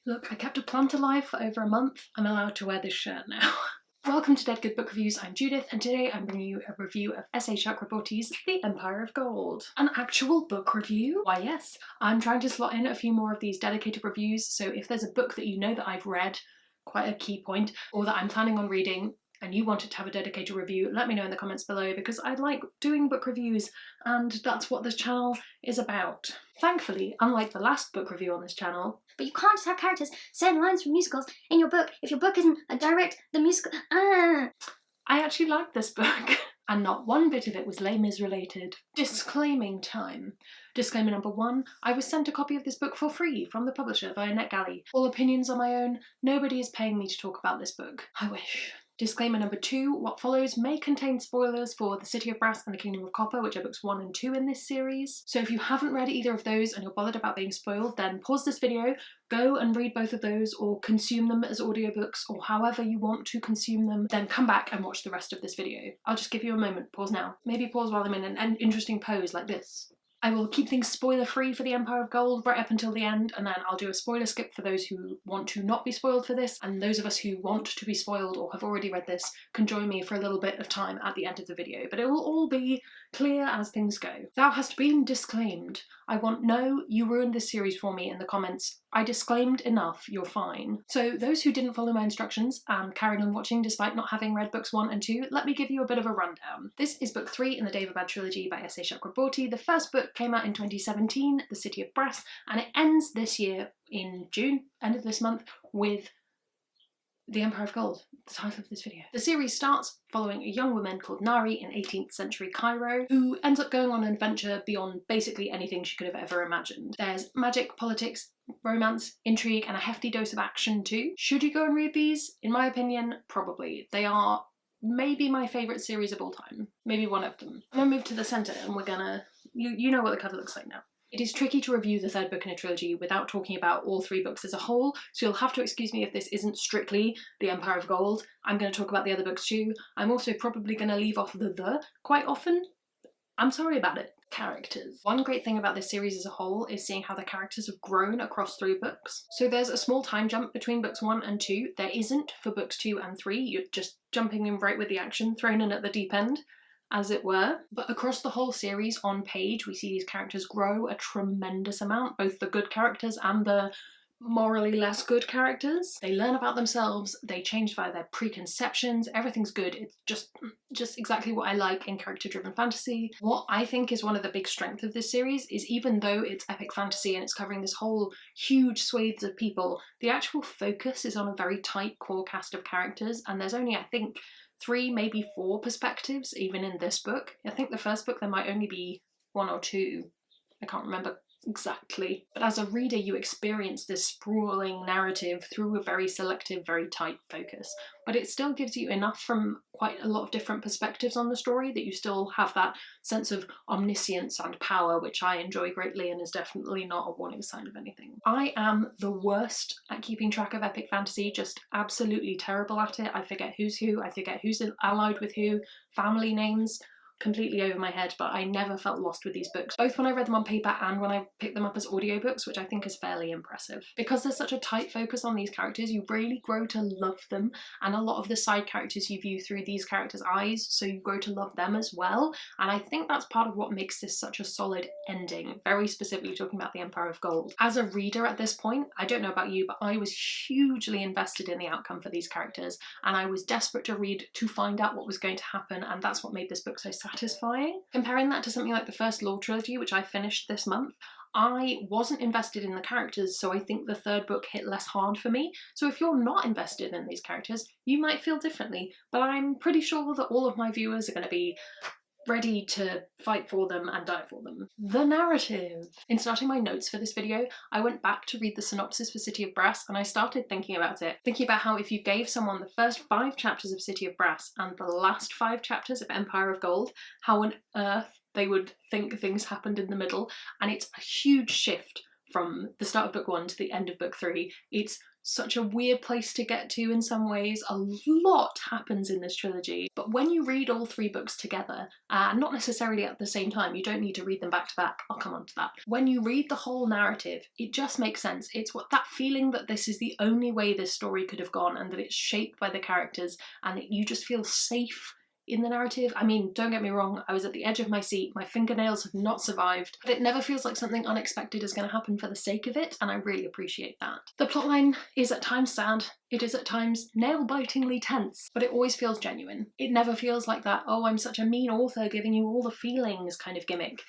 Look, I kept a plant alive for over a month. I'm allowed to wear this shirt now. Welcome to Dead Good Book Reviews, I'm Judith, and today I'm bringing you a review of S.A. Chakraborty's The Empire of Gold. An actual book review? Why yes, I'm trying to slot in a few more of these dedicated reviews, so if there's a book that you know that I've read, quite a key point, or that I'm planning on reading, and you wanted to have a dedicated review, let me know in the comments below, because I like doing book reviews and that's what this channel is about. Thankfully, unlike the last book review on this channel, but you can't just have characters saying lines from musicals in your book if your book isn't a direct the musical. I actually liked this book. And not one bit of it was Les Mis related. Disclaiming time. Disclaimer number 1, I was sent a copy of this book for free from the publisher via NetGalley. All opinions are my own, nobody is paying me to talk about this book. I wish. Disclaimer number 2, what follows may contain spoilers for The City of Brass and The Kingdom of Copper, which are books 1 and 2 in this series. So if you haven't read either of those and you're bothered about being spoiled, then pause this video, go and read both of those or consume them as audiobooks or however you want to consume them, then come back and watch the rest of this video. I'll just give you a moment, pause now. Maybe pause while I'm in an interesting pose like this. I will keep things spoiler-free for The Empire of Gold right up until the end, and then I'll do a spoiler skip for those who want to not be spoiled for this, and those of us who want to be spoiled or have already read this can join me for a little bit of time at the end of the video, but it will all be clear as things go. Thou hast been disclaimed. I want no, you ruined this series for me in the comments. I disclaimed enough, you're fine. So those who didn't follow my instructions and carried on watching despite not having read books 1 and 2, let me give you a bit of a rundown. This is book 3 in the Daevabad trilogy by S.A. Chakraborty. The first book came out in 2017, The City of Brass, and it ends this year in June, end of this month, with The Empire of Gold, the title of this video. The series starts following a young woman called Nari in 18th century Cairo, who ends up going on an adventure beyond basically anything she could have ever imagined. There's magic, politics, romance, intrigue, and a hefty dose of action too. Should you go and read these? In my opinion, probably. They are maybe my favourite series of all time. Maybe one of them. I'm gonna move to the centre and we're gonna... You know what the cover looks like now. It is tricky to review the third book in a trilogy without talking about all 3 books as a whole, so you'll have to excuse me if this isn't strictly The Empire of Gold. I'm going to talk about the other books too. I'm also probably going to leave off the quite often. I'm sorry about it. Characters. One great thing about this series as a whole is seeing how the characters have grown across 3 books. So there's a small time jump between books 1 and 2. There isn't for books 2 and 3. You're just jumping in right with the action, thrown in at the deep end, as it were. But across the whole series on page, we see these characters grow a tremendous amount, both the good characters and the morally less good characters. They learn about themselves, they change via their preconceptions, everything's good. It's just exactly what I like in character-driven fantasy. What I think is one of the big strengths of this series is even though it's epic fantasy and it's covering this whole huge swathes of people, the actual focus is on a very tight core cast of characters, and there's only, I think, 3, maybe 4 perspectives even in this book. I think the first book there might only be 1 or 2. I can't remember exactly. But as a reader you experience this sprawling narrative through a very selective, very tight focus. But it still gives you enough from quite a lot of different perspectives on the story that you still have that sense of omniscience and power, which I enjoy greatly and is definitely not a warning sign of anything. I am the worst at keeping track of epic fantasy, just absolutely terrible at it. I forget who's who, I forget who's allied with who, family names, completely over my head, but I never felt lost with these books, both when I read them on paper and when I picked them up as audiobooks, which I think is fairly impressive. Because there's such a tight focus on these characters, you really grow to love them, and a lot of the side characters you view through these characters' eyes, so you grow to love them as well, and I think that's part of what makes this such a solid ending, very specifically talking about The Empire of Gold. As a reader at this point, I don't know about you, but I was hugely invested in the outcome for these characters, and I was desperate to read to find out what was going to happen, and that's what made this book so satisfying. Comparing that to something like the first Law trilogy, which I finished this month, I wasn't invested in the characters, so I think the third book hit less hard for me. So if you're not invested in these characters, you might feel differently, but I'm pretty sure that all of my viewers are going to be ready to fight for them and die for them. The narrative. In starting my notes for this video, I went back to read the synopsis for City of Brass and I started thinking about it. Thinking about how if you gave someone the first 5 chapters of City of Brass and the last 5 chapters of Empire of Gold, how on earth they would think things happened in the middle, and it's a huge shift from the start of book 1 to the end of book 3. It's such a weird place to get to in some ways. A lot happens in this trilogy, but when you read all 3 books together, not necessarily at the same time, you don't need to read them back to back, I'll come on to that. When you read the whole narrative, it just makes sense. It's what that feeling that this is the only way this story could have gone, and that it's shaped by the characters, and you just feel safe in the narrative. I mean, don't get me wrong, I was at the edge of my seat, my fingernails have not survived, but it never feels like something unexpected is going to happen for the sake of it, and I really appreciate that. The plotline is at times sad, it is at times nail-bitingly tense, but it always feels genuine. It never feels like that, oh, I'm such a mean author giving you all the feelings kind of gimmick.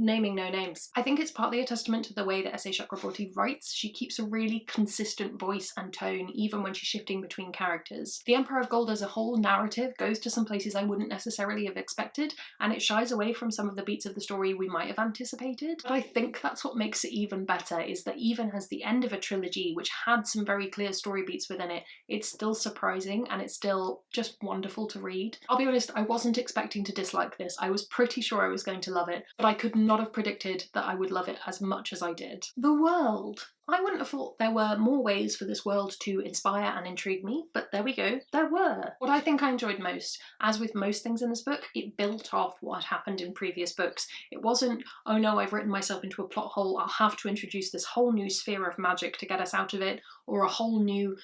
Naming no names. I think it's partly a testament to the way that S.A. Chakraborty writes. She keeps a really consistent voice and tone even when she's shifting between characters. The Emperor of Gold as a whole narrative goes to some places I wouldn't necessarily have expected, and it shies away from some of the beats of the story we might have anticipated. But I think that's what makes it even better, is that even as the end of a trilogy which had some very clear story beats within it, it's still surprising and it's still just wonderful to read. I'll be honest, I wasn't expecting to dislike this. I was pretty sure I was going to love it, but I could not have predicted that I would love it as much as I did. The world. I wouldn't have thought there were more ways for this world to inspire and intrigue me, but there we go, there were. What I think I enjoyed most, as with most things in this book, it built off what had happened in previous books. It wasn't, oh no, I've written myself into a plot hole, I'll have to introduce this whole new sphere of magic to get us out of it, or a whole new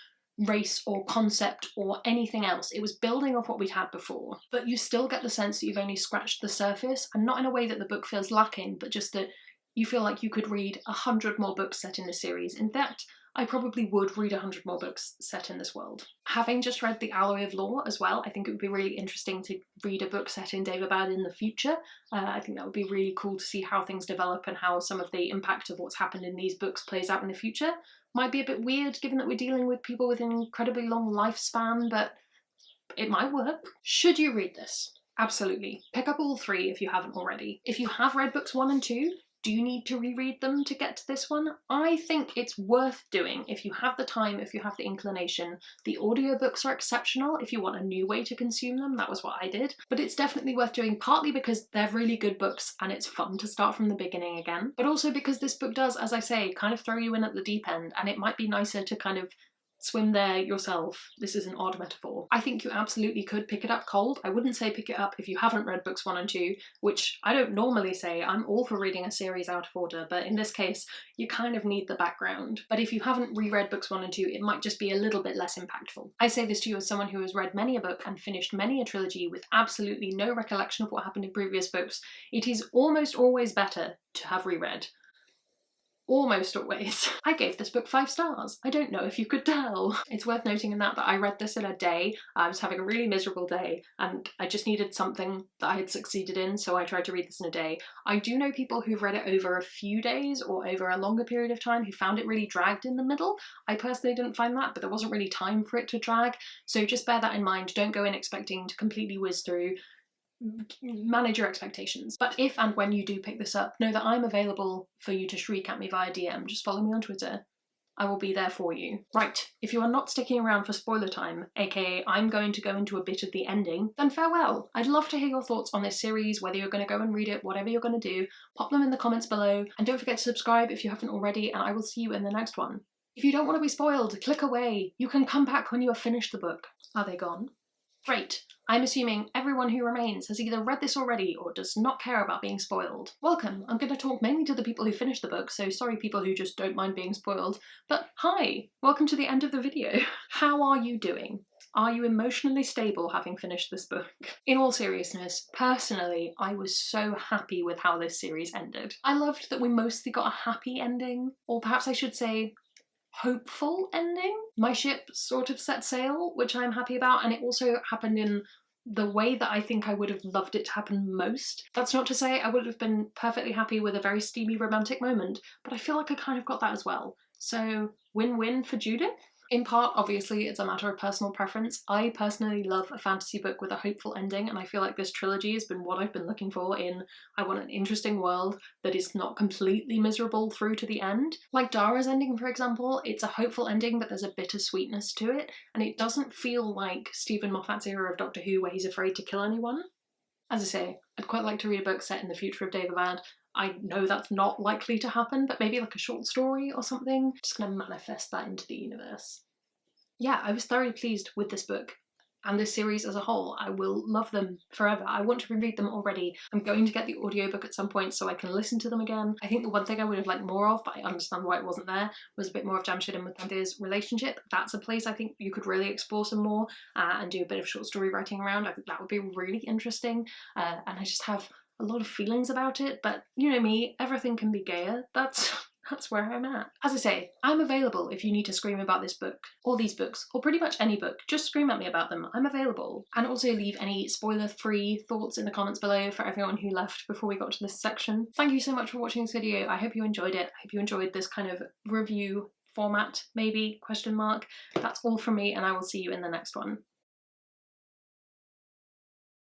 race or concept or anything else. It was building off what we'd had before, but you still get the sense that you've only scratched the surface, and not in a way that the book feels lacking, but just that you feel like you could read 100 more books set in this series. In fact, I probably would read 100 more books set in this world. Having just read The Alloy of Law as well, I think it would be really interesting to read a book set in Daevabad in the future. I think that would be really cool to see how things develop and how some of the impact of what's happened in these books plays out in the future. Might be a bit weird given that we're dealing with people with an incredibly long lifespan, but it might work. Should you read this? Absolutely. Pick up all 3 if you haven't already. If you have read books 1 and 2, do you need to reread them to get to this one? I think it's worth doing if you have the time, if you have the inclination. The audiobooks are exceptional if you want a new way to consume them. That was what I did. But it's definitely worth doing, partly because they're really good books and it's fun to start from the beginning again, but also because this book does, as I say, kind of throw you in at the deep end, and it might be nicer to kind of swim there yourself. This is an odd metaphor. I think you absolutely could pick it up cold. I wouldn't say pick it up if you haven't read books 1 and 2, which I don't normally say. I'm all for reading a series out of order, but in this case, you kind of need the background. But if you haven't reread books 1 and 2, it might just be a little bit less impactful. I say this to you as someone who has read many a book and finished many a trilogy with absolutely no recollection of what happened in previous books. It is almost always better to have reread. Almost always. I gave this book 5 stars. I don't know if you could tell. It's worth noting in that I read this in a day. I was having a really miserable day and I just needed something that I had succeeded in, so I tried to read this in a day. I do know people who've read it over a few days or over a longer period of time who found it really dragged in the middle. I personally didn't find that, but there wasn't really time for it to drag, so just bear that in mind. Don't go in expecting to completely whiz through. Manage your expectations. But if and when you do pick this up, know that I'm available for you to shriek at me via DM. Just follow me on Twitter. I will be there for you. Right, if you are not sticking around for spoiler time, aka I'm going to go into a bit of the ending, then farewell. I'd love to hear your thoughts on this series, whether you're going to go and read it, whatever you're going to do. Pop them in the comments below, and don't forget to subscribe if you haven't already, and I will see you in the next one. If you don't want to be spoiled, click away. You can come back when you have finished the book. Are they gone? Great. I'm assuming everyone who remains has either read this already or does not care about being spoiled. Welcome. I'm going to talk mainly to the people who finished the book, so sorry people who just don't mind being spoiled. But hi, welcome to the end of the video. How are you doing? Are you emotionally stable having finished this book? In all seriousness, personally, I was so happy with how this series ended. I loved that we mostly got a happy ending, or perhaps I should say hopeful ending. My ship sort of set sail, which I'm happy about, and it also happened in the way that I think I would have loved it to happen most. That's not to say I would have been perfectly happy with a very steamy romantic moment, but I feel like I kind of got that as well. So win-win for Judith. In part, obviously, it's a matter of personal preference. I personally love a fantasy book with a hopeful ending, and I feel like this trilogy has been what I've been looking for in I want an interesting world that is not completely miserable through to the end. Like Dara's ending, for example, it's a hopeful ending, but there's a bittersweetness to it, and it doesn't feel like Stephen Moffat's era of Doctor Who where he's afraid to kill anyone. As I say, I'd quite like to read a book set in the future of Daevabad. I know that's not likely to happen, but maybe like a short story or something. Just gonna manifest that into the universe. Yeah, I was thoroughly pleased with this book and this series as a whole. I will love them forever. I want to reread them already. I'm going to get the audiobook at some point so I can listen to them again. I think the one thing I would have liked more of, but I understand why it wasn't there, was a bit more of Jamshid and Mutandir's relationship. That's a place I think you could really explore some more and do a bit of short story writing around. I think that would be really interesting. And I just have a lot of feelings about it, but you know me, everything can be gayer. That's where I'm at. As I say, I'm available if you need to scream about this book, or these books, or pretty much any book. Just scream at me about them. I'm available. And also leave any spoiler-free thoughts in the comments below for everyone who left before we got to this section. Thank you so much for watching this video. I hope you enjoyed it. I hope you enjoyed this kind of review format, maybe, question mark. That's all from me, and I will see you in the next one.